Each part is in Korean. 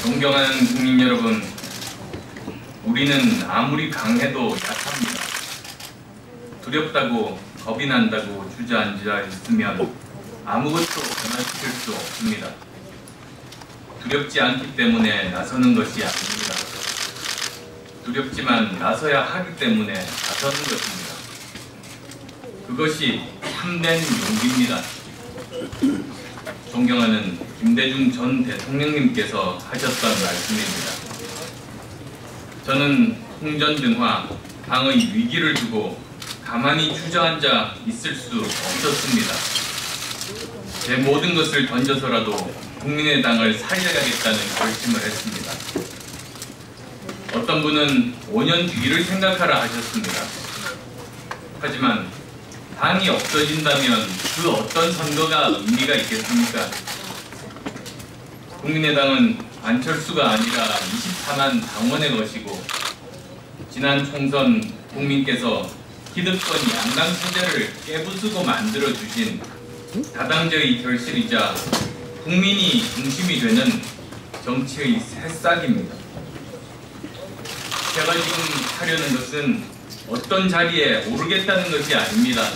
존경하는 국민 여러분, 우리는 아무리 강해도 약합니다. 두렵다고 겁이 난다고 주저앉아 있으면 아무것도 변화시킬 수 없습니다. 두렵지 않기 때문에 나서는 것이 아닙니다. 두렵지만 나서야 하기 때문에 나서는 것입니다. 그것이 참된 용기입니다. 존경하는 김대중 전 대통령님께서 하셨던 말씀입니다. 저는 홍전등화, 당의 위기를 두고 가만히 주저앉아 있을 수 없었습니다. 제 모든 것을 던져서라도 국민의당을 살려야겠다는 결심을 했습니다. 어떤 분은 5년 뒤를 생각하라 하셨습니다. 하지만 당이 없어진다면 그 어떤 선거가 의미가 있겠습니까? 국민의당은 안철수가 아니라 24만 당원의 것이고, 지난 총선 국민께서 기득권 양당 체제를 깨부수고 만들어주신 다당제의 결실이자 국민이 중심이 되는 정치의 새싹입니다. 제가 지금 하려는 것은 어떤 자리에 오르겠다는 것이 아닙니다.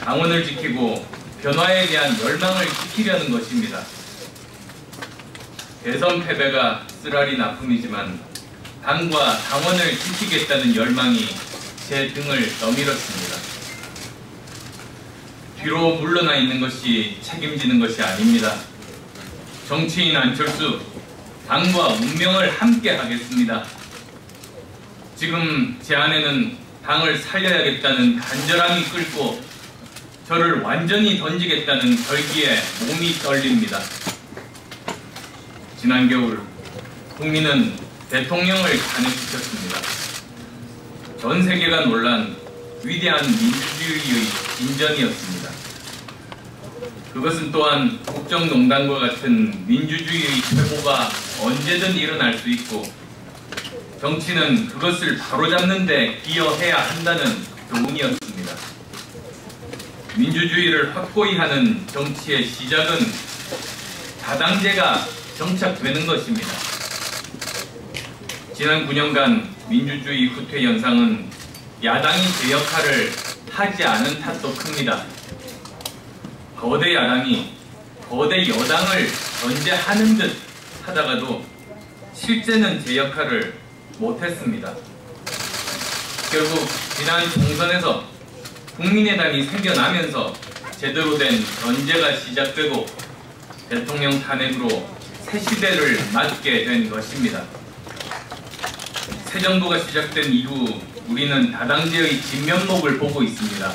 당원을 지키고 변화에 대한 열망을 지키려는 것입니다. 대선 패배가 쓰라린 아픔이지만 당과 당원을 지키겠다는 열망이 제 등을 떠밀었습니다. 뒤로 물러나 있는 것이 책임지는 것이 아닙니다. 정치인 안철수, 당과 운명을 함께 하겠습니다. 지금 제 안에는 당을 살려야겠다는 간절함이 끓고 저를 완전히 던지겠다는 결기에 몸이 떨립니다. 지난 겨울 국민은 대통령을 탄핵시켰습니다. 전 세계가 놀란 위대한 민주주의의 진전이었습니다. 그것은 또한 국정농단과 같은 민주주의의 회복가 언제든 일어날 수 있고, 정치는 그것을 바로잡는 데 기여해야 한다는 교훈이었습니다. 민주주의를 확고히 하는 정치의 시작은 다당제가 정착되는 것입니다. 지난 9년간 민주주의 후퇴 현상은 야당이 제 역할을 하지 않은 탓도 큽니다. 거대 야당이 거대 여당을 견제하는 듯 하다가도 실제는 제 역할을 못했습니다. 결국 지난 총선에서 국민의당이 생겨나면서 제대로 된 견제가 시작되고 대통령 탄핵으로 새 시대를 맞게 된 것입니다. 새 정부가 시작된 이후 우리는 다당제의 진면목을 보고 있습니다.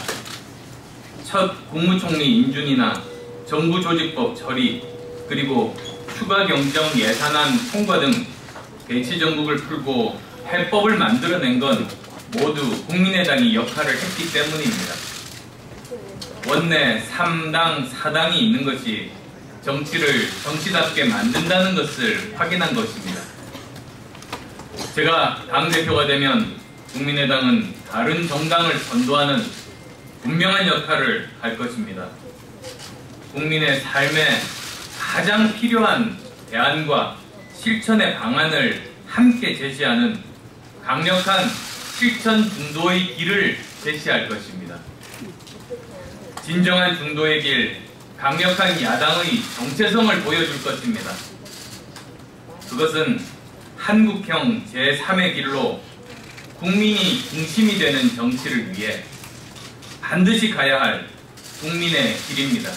첫 국무총리 인준이나 정부조직법 처리, 그리고 추가 경정 예산안 통과 등 대치정국을 풀고 해법을 만들어낸 건 모두 국민의당이 역할을 했기 때문입니다. 원내 3당, 4당이 있는 것이 정치를 정치답게 만든다는 것을 확인한 것입니다. 제가 당대표가 되면 국민의당은 다른 정당을 선도하는 분명한 역할을 할 것입니다. 국민의 삶에 가장 필요한 대안과 실천의 방안을 함께 제시하는 강력한 실천 중도의 길을 제시할 것입니다. 진정한 중도의 길, 강력한 야당의 정체성을 보여줄 것입니다. 그것은 한국형 제3의 길로 국민이 중심이 되는 정치를 위해 반드시 가야 할 국민의 길입니다.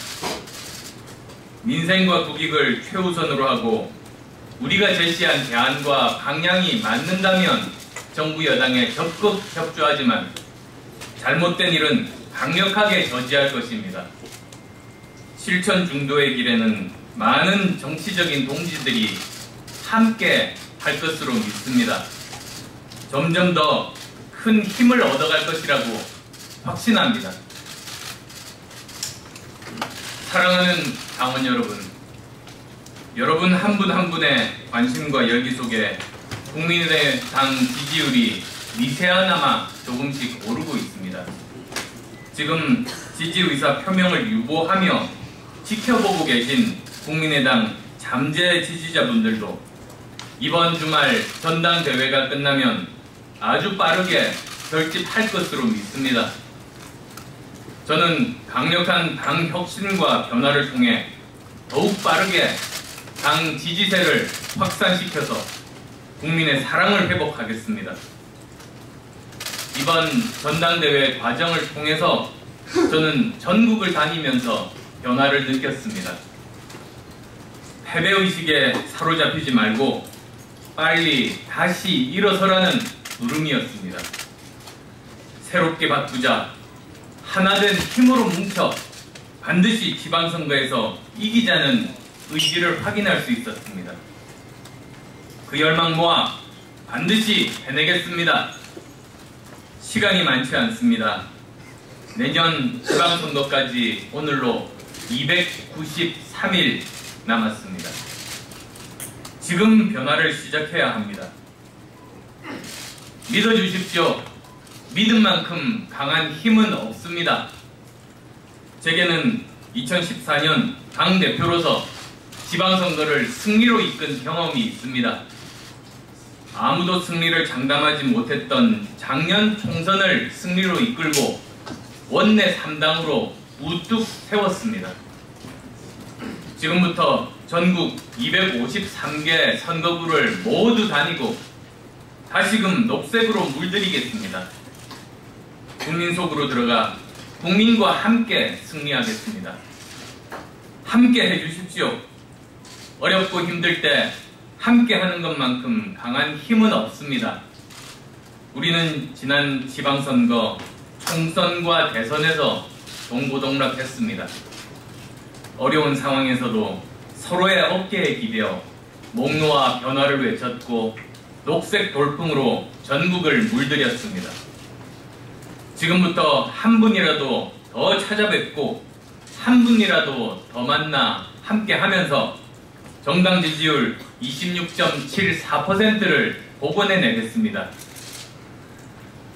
민생과 국익을 최우선으로 하고 우리가 제시한 대안과 방향이 맞는다면 정부 여당에 적극 협조하지만 잘못된 일은 강력하게 저지할 것입니다. 실천 중도의 길에는 많은 정치적인 동지들이 함께 할 것으로 믿습니다. 점점 더 큰 힘을 얻어갈 것이라고 확신합니다. 사랑하는 당원 여러분, 여러분 한 분 한 분의 관심과 열기 속에 국민의당 지지율이 미세하나마 조금씩 오르고 있습니다. 지금 지지의사 표명을 유보하며 지켜보고 계신 국민의당 잠재 지지자분들도 이번 주말 전당대회가 끝나면 아주 빠르게 결집할 것으로 믿습니다. 저는 강력한 당 혁신과 변화를 통해 더욱 빠르게 당 지지세를 확산시켜서 국민의 사랑을 회복하겠습니다. 이번 전당대회 과정을 통해서 저는 전국을 다니면서 변화를 느꼈습니다. 패배의식에 사로잡히지 말고 빨리 다시 일어서라는 물음이었습니다. 새롭게 바꾸자, 하나된 힘으로 뭉쳐 반드시 지방선거에서 이기자는 의지를 확인할 수 있었습니다. 그 열망 모아 반드시 해내겠습니다. 시간이 많지 않습니다. 내년 지방선거까지 오늘로 293일 남았습니다. 지금 변화를 시작해야 합니다. 믿어주십시오. 믿은 만큼 강한 힘은 없습니다. 제게는 2014년 당대표로서 지방선거를 승리로 이끈 경험이 있습니다. 아무도 승리를 장담하지 못했던 작년 총선을 승리로 이끌고 원내 3당으로 우뚝 세웠습니다. 지금부터 전국 253개 선거구를 모두 다니고 다시금 녹색으로 물들이겠습니다. 국민 속으로 들어가 국민과 함께 승리하겠습니다. 함께 해주십시오. 어렵고 힘들 때 함께 하는 것만큼 강한 힘은 없습니다. 우리는 지난 지방선거, 총선과 대선에서 동고동락했습니다. 어려운 상황에서도 서로의 어깨에 기대어 목 놓아 변화를 외쳤고 녹색 돌풍으로 전국을 물들였습니다. 지금부터 한 분이라도 더 찾아뵙고 한 분이라도 더 만나 함께 하면서 정당 지지율 26.74%를 복원해내겠습니다.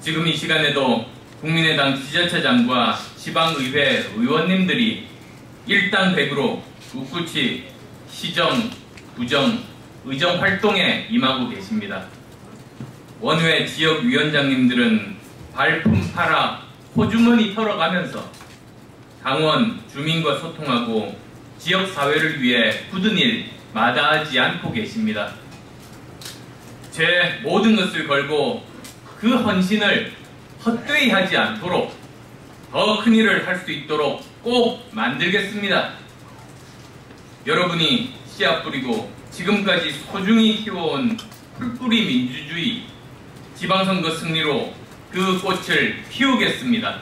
지금 이 시간에도 국민의당 지자체장과 지방의회 의원님들이 일당백으로 꿋꿋이 시정, 구정, 의정 활동에 임하고 계십니다. 원외 지역위원장님들은 발품 팔아 호주머니 털어가면서 당원, 주민과 소통하고 지역사회를 위해 굳은 일 마다하지 않고 계십니다. 제 모든 것을 걸고 그 헌신을 헛되이 하지 않도록 더 큰 일을 할 수 있도록 꼭 만들겠습니다. 여러분이 씨앗 뿌리고 지금까지 소중히 키워온 풀뿌리 민주주의 지방선거 승리로 그 꽃을 피우겠습니다.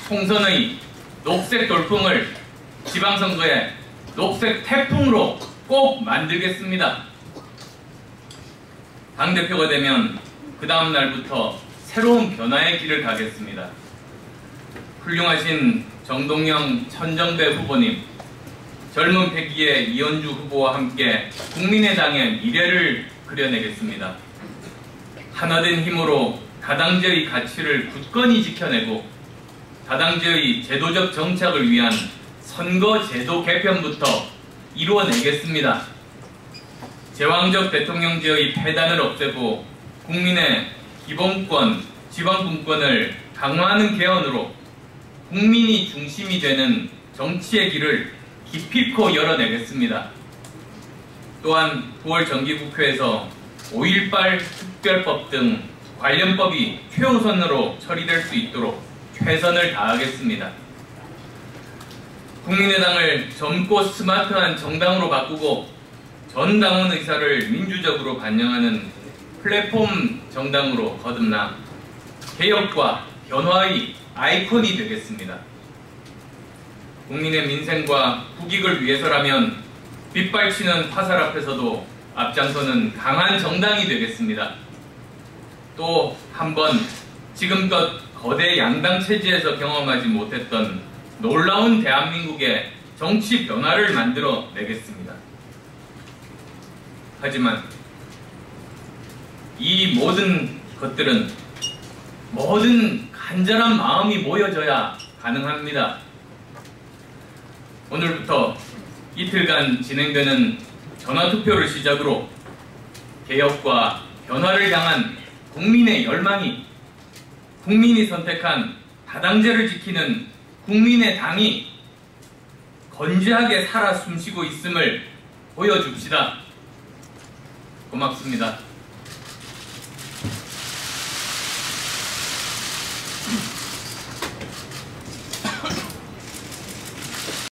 총선의 녹색 돌풍을 지방선거의 녹색 태풍으로 꼭 만들겠습니다. 당대표가 되면 그 다음 날부터 새로운 변화의 길을 가겠습니다. 훌륭하신 정동영 천정배 후보님, 젊은 패기의 이현주 후보와 함께 국민의당의 미래를 그려내겠습니다. 하나된 힘으로 다당제의 가치를 굳건히 지켜내고 다당제의 제도적 정착을 위한 선거제도 개편부터 이루어내겠습니다. 제왕적 대통령제의 폐단을 없애고 국민의 기본권, 지방분권을 강화하는 개헌으로 국민이 중심이 되는 정치의 길을 기필코 열어내겠습니다. 또한 9월 정기국회에서 5.18 특별법 등 관련법이 최우선으로 처리될 수 있도록 최선을 다하겠습니다. 국민의당을 젊고 스마트한 정당으로 바꾸고 전 당원 의사를 민주적으로 반영하는 플랫폼 정당으로 거듭나 개혁과 변화의 아이콘이 되겠습니다. 국민의 민생과 국익을 위해서라면 빗발치는 화살 앞에서도 앞장서는 강한 정당이 되겠습니다. 또 한 번 지금껏 거대 양당 체제에서 경험하지 못했던 놀라운 대한민국의 정치 변화를 만들어 내겠습니다. 하지만 이 모든 것들은 모든 간절한 마음이 모여져야 가능합니다. 오늘부터 이틀간 진행되는 전화투표를 시작으로 개혁과 변화를 향한 국민의 열망이, 국민이 선택한 다당제를 지키는 국민의 당이 건재하게 살아 숨쉬고 있음을 보여줍시다. 고맙습니다.